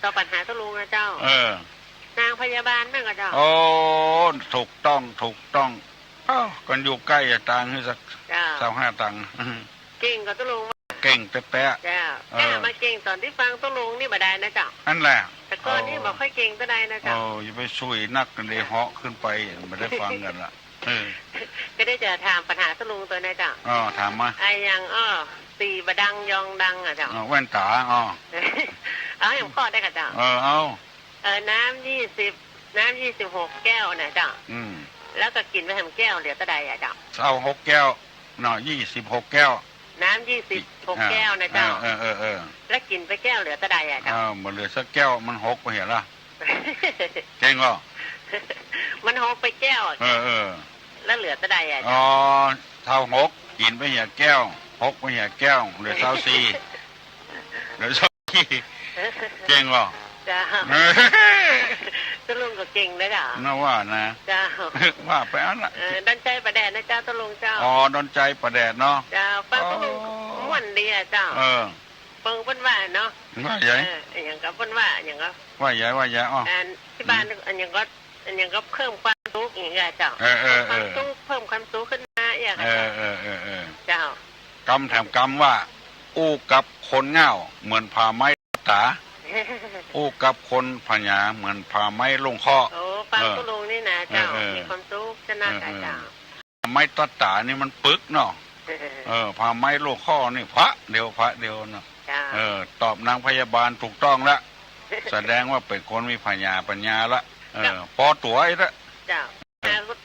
ต่อปัญหาตุลุงนะเจ้านางพยาบาลนั่นก็เจ้าโอ้ถูกต้องกันอยู่ใกล้ตังค์ให้สัก25 ตังค์เก่งกับตุลุงเก่งแป๊ะเจ้าแค่มาเก่งตอนที่ฟังตุลุงนี่บ่ได้นะเจ้านั่นแหละแต่ก่อนนี่บอกค่อยเก่งก็ได้นะเจ้าอย่าไปช่วยนักกันเลยเหาะขึ้นไปไม่ได้ฟังกันละก็ได้จะถามปัญหาตุลุงตัวนะเจ้าถามมาไอ้ยังตีบดังยองดังอ่ะเจ้าแว่นตาเอาอย่างข้อได้ค่ะเจ้าน้ำ26 แก้วนะเจ้าแล้วก็กินไปทำแก้วเหลือตะใดอ่ะเจ้าเอา6 แก้ว26 แก้วน้ำ26 แก้วนะเจ้าแล้วกินไปแก้วเหลือตะใดอ่ะเจ้ามันเหลือสักแก้วมัน6ไปเห็นละเก่งก็มัน6ไปแก้วแล้วเหลือตะใดอ่ะเท่า6กินไปเหี่ยแก้ว6ไปเหี่ยแก้วเหลือ24เหลือ24เก่งก็จ้าตุลุงก็เก่งนะจ้าน่าว่านะจ้าว่าไปอันละดอนใจประแดดนะจ้าตุลุงเจ้าดอนใจประแดดเนาะจ้าฟังตุลุงม่วนดีอ่ะเจ้าเปิงเพิ่นว่าเนาะว่าใหญ่อย่างกับเพิ่นว่าอย่างก็ว่าใหญ่ที่บ้านอย่างก็เพิ่มความสุขอย่างเงี้ยเจ้าความสุขเพิ่มความสุขขึ้นมาอย่างเจ้ากำแถมกำว่าอู้กับคนเง่าเหมือนผ่าไม้ตาอู้กับคนพญาเหมือนผ่าไม้ลงคอฟังตุลุงนี่นะเจ้ามีความสุขชนะเจ้าไม้ตัดตานี่มันปึกเนาะผ่าไม้ลงคอนี่พระเดียวเนาะตอบนางพยาบาลถูกต้องละแสดงว่าเป็นคนมีปัญญาละพอตัวไอ้ละเจ้า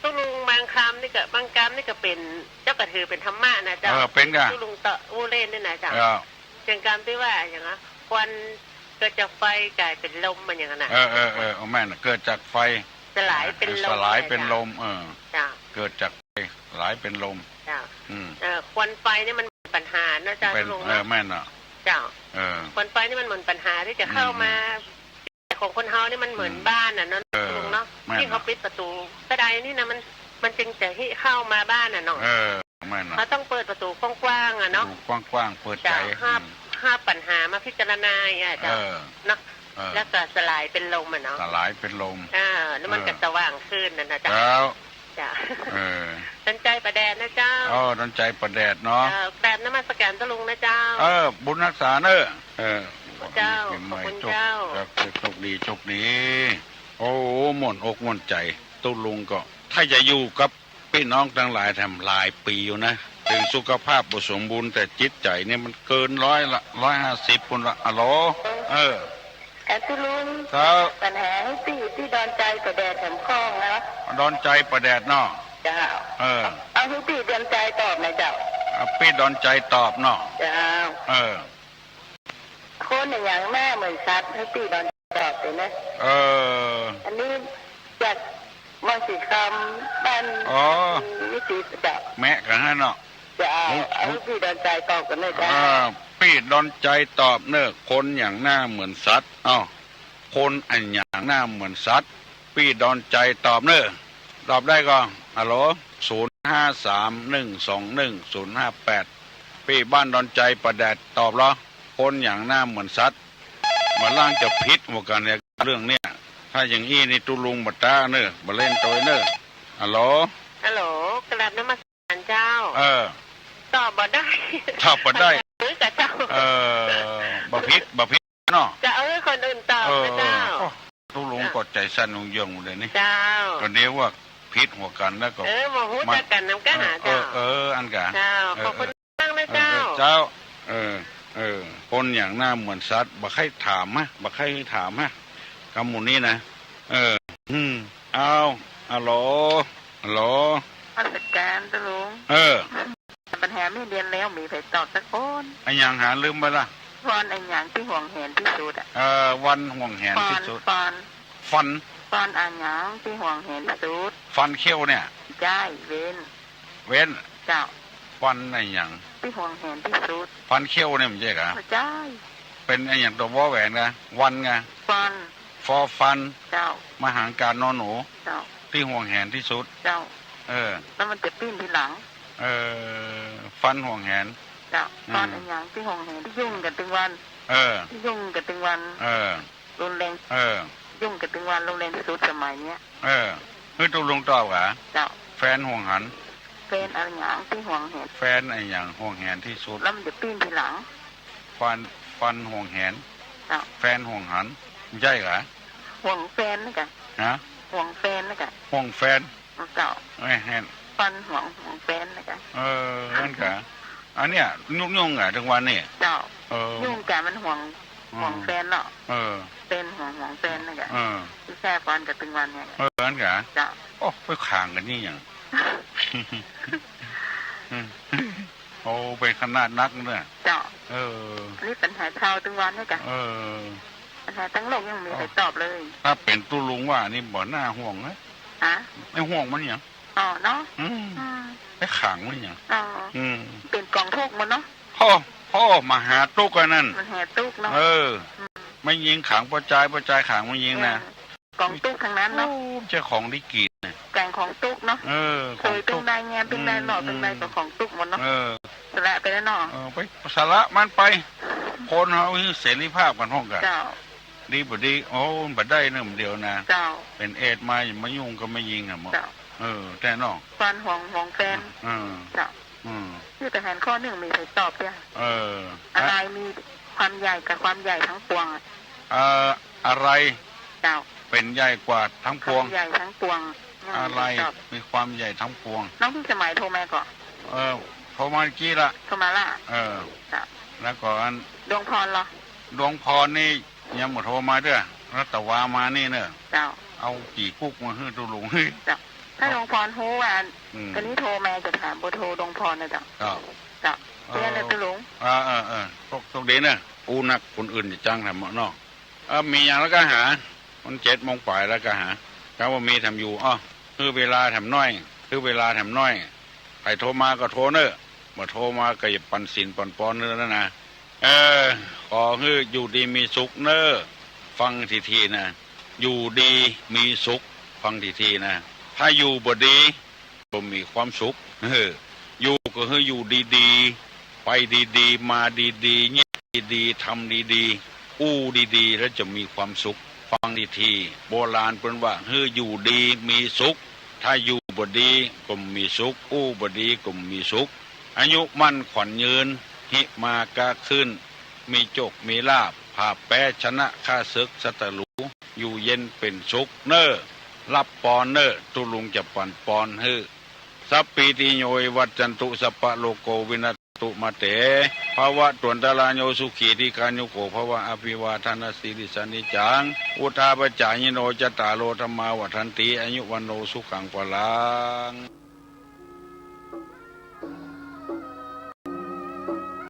ตุลุงบางคำนี่ก็บางกรรมนี่ก็เป็นเจ้ากระถือเป็นธรรมะนะเจ้าเป็นกันตุลุงตะอูเล่นนี่นะเจ้าเชิงกรรมที่ว่าอย่างนั้นควันเกิดจากไฟกลายเป็นลมมันอย่างนั้นนะแม่น่ะเกิดจากไฟสลายเป็นลมจ้าเกิดจากไฟสลายเป็นลมจ้าควันไฟนี่มันปัญหานะเจ้าตุลุงแม่น่ะเจ้าควันไฟนี่มันเหมือนปัญหาที่จะเข้ามาของคนเฮานี่มันเหมือนบ้านน่ะเนาะลุงเนาะที่เขาปิดประตูกระไดนี่นะมันจึงจะให้เข้ามาบ้านน่ะเนาะเขาต้องเปิดประตูกว้างๆอ่ะเนาะกว้างๆเปิดใจห้าปัญหามาพิจารณาอ่ะจ้ะเนาะแล้วก็สลายเป็นลมอ่ะเนาะสลายเป็นลมแล้วมันก็สว่างขึ้นนะจ๊ะจ้ะดันใจประแดดนะเจ้าดันใจประแดดเนาะแบบน้ำมันสแกนตะลุงนะเจ้าบุญรักษาเนอะเจ้าขอบคุณเจ้าโชคดีโอ้หม่นอกหม่นใจตุลุงก็ถ้าจะอยู่กับพี่น้องทั้งหลายทำหลายปีอยู่นะถึงสุขภาพบ่สมบูรณ์แต่จิตใจเนี่ยมันเกิน100 ละ150คนละอ๋อตุลุงปัญหาที่ดอนใจประแดดแถมคล้องนะดอนใจประแดดเนาะเจ้าเอาพี่ดอนใจตอบนะเจ้าพี่ดอนใจตอบเนาะเจ้าคนอย่างแม่เหมือนซัดให้พี่ดอนตอบเลยนะอันนี้จากมองสีคำบ้านวิจิตรจ้ะแม่กันฮะเนาะจะเอาพี่ดอนใจตอบกันเลยจ้าพี่ดอนใจตอบเนอะคนอย่างหน้าเหมือนสัตว์คนอันอย่างหน้าเหมือนสัตว์พี่ดอนใจตอบเนอะตอบได้ก็ฮัลโหล0531210058พี่บ้านดอนใจประแดดตอบเหรอคนอย่างหน้าเหมือนสัตว์มาล่างจะพิษหมดกันเนี่ยเรื่องเนี้ยถ้าอย่างอี้นี่ตุลุงบัตตาเนอะมาเล่นตัวเนอะฮัลโหลกระดับน้ำมันเจ้าตอบบ่ได้กับเจ้าบ่พิษเนาะจะเอาให้คนอื่นตอบนะเจ้าตุลุงกดใจสั่นลงยงเลยนี่เจ้าตอนนี้ว่าพิษหัวกันแล้วก็มาหูจักกันน้ำกันหาเจ้าอันกันเจ้าขอบคุณมากนะเจ้าคนอย่างหน้าเหมือนสัตว์บ่ใครถามฮะคำหมู่นี้นะเอาฮัลโหลราชการตะลุงปัญหาไม่เรียนแล้วมีใครตอบสักคนไอ้ยังหาลืมไปละวันไอ้ยังที่ห่วงแหนที่สุดวันห่วงแหนที่สุดฟันไอ้ยังที่ห่วงแหนที่สุดฟันเขี้ยวเนี่ยใช่เว้นเจ้าฟันไอ้ยังที่ห่วงแหนที่สุดฟันเขี้ยวเนี่ยมันใช่เหรอใช่เป็นไอ้ยังตัววอแหวนไงวันไงฟันเจ้ามหาการนอนหนูเจ้าที่ห่วงแหนที่สุดเจ้าแล้วมันจะปิ้นทีหลังฟันห่วงแหนเจ้าฟันไอ้ยังที่ห่วงแหนที่ยุ่งกันตึงวันที่ยุ่งกันตึงวัน รุนแรงยุ่งกับถึงวันรุนแรงที่สุดสมัยเนี้ยคือตุลุงตอบกะเจ้าแฟนห่วงหันแฟนอะไรอย่างที่ห่วงแหนแฟนอะไรอย่างห่วงแหนที่สุดแล้วมันจะปีนทีหลังฟันห่วงแหนแฟนห่วงหันใช่กะห่วงแฟนนะกะฮะห่วงแฟนนะกะห่วงแฟนเจ้าแหนฟันห่วงแฟนนะกะนั่นกะอันเนี้ยยุ่งอ่ะทั้งวันนี่เจ้ายุ่งกะมันห่วงแฟนเนาะเป็นห่วงแฟนนะกะที่แค่ฟันกับถึงวันเนี่ยนั่นกะเจ้าโอ้ไปข่างกันนี่อย่างโอ้เป็นขนาดนักเนี่ยเจ้านี่ปัญหาชาวถึงวันนี่กะปัญหาทั้งโลกยังมีใครตอบเลยถ้าเป็นตุลุงว่านี่บ่หน้าห่วงนะไม่ห่วงมันอย่างเนาะไม่ขังมันอย่างเป็นกองทุกมันเนาะพ่อมาหาตุกกันนั่นมันหาตุกเนาะไม่ยิงขังประจายขังไม่ยิงนะกองตุกทางนั้นเนาะเจ้าของดิกีนะแกงของตุกเนาะเคยเป็นนายงานเป็นนายหล่อเป็นนายกับของตุกมันเนาะสละไปแล้วเนาะไปสละมันไปคนเขาเสรีภาพกันห้องกันดีบ่ดีโอ้บ่ได้เนื่องเดียวนะเป็นเอดมายุ่งก็ไม่ยิงอ่ะมั้งแต่นอกฟันห่วงแฟนที่แต่แทนข้อหนึ่งมีใครตอบเนี่ยอะไรมีความใหญ่กับความใหญ่ทั้งปวงอะไรเจ้าเป็นใหญ่กว่าทั้งปวงใหญ่ทั้งปวงอะไรมีความใหญ่ทั้งปวงน้องพี่สมัยโทรมาก่อนโทรมากี้ละโทรมาละแล้วก่อนดวงพรเหรอดวงพรนี่ยังหมดโทรมาด้วยรัตวามานี่เนอะเจ้าเอากี่กุ๊กมาให้ดูลุงให้เจ้าถ้าดวงพรฮู้ว่าตอนนี้โทรมาจะถามเบอร์โทรดวงพรนะเจ้าเจ้าเพื่อนเลยตุลุงพวกเด่นนะอูนักคนอื่นจะจ้างทำเนาะมีอย่างแล้วก็หามัน7 โมงปลายแล้วก็หาถ้าว่ามีทำอยู่คือเวลาทำน้อยใครโทรมาก็โทรเนอะมาโทรมาก็อย่าปั่นสินปั่นปอนเนอะนะขอให้อยู่ดีมีสุขเนอะฟังทีนะอยู่ดีมีสุขฟังทีนะถ้าอยู่บ่ดีบ่มีความสุขอยู่ก็ให้อยู่ดีๆไปดีๆมาดีๆเงียบดีๆทำดีๆอู้ดีๆแล้วจะมีความสุขฟังทีโบราณเพิ่นว่าให้อยู่ดีมีสุขถ้าอยู่บ่ดีก็มีสุขอู้บ่ดีก็มีสุขอายุมั่นขวัญยืนหิมากาขึ้นมีโจกมีลาภภาพแปชนะข้าศึกสัตรูอยู่เย็นเป็นสุขเนอรับปอนเนอตุลุงจะปั่นปอนฮือสัพปีติโยวัจจันตุสัพพะโลโกวินัสตุมาเตภาวะตวนตาลาโยสุขีที่การโยโกภาวะอภิวาทนาสิริสานิจังอุทาปจายโนจตารโลธรรมาวัฏันติอายุวันโนสุขังปะลัง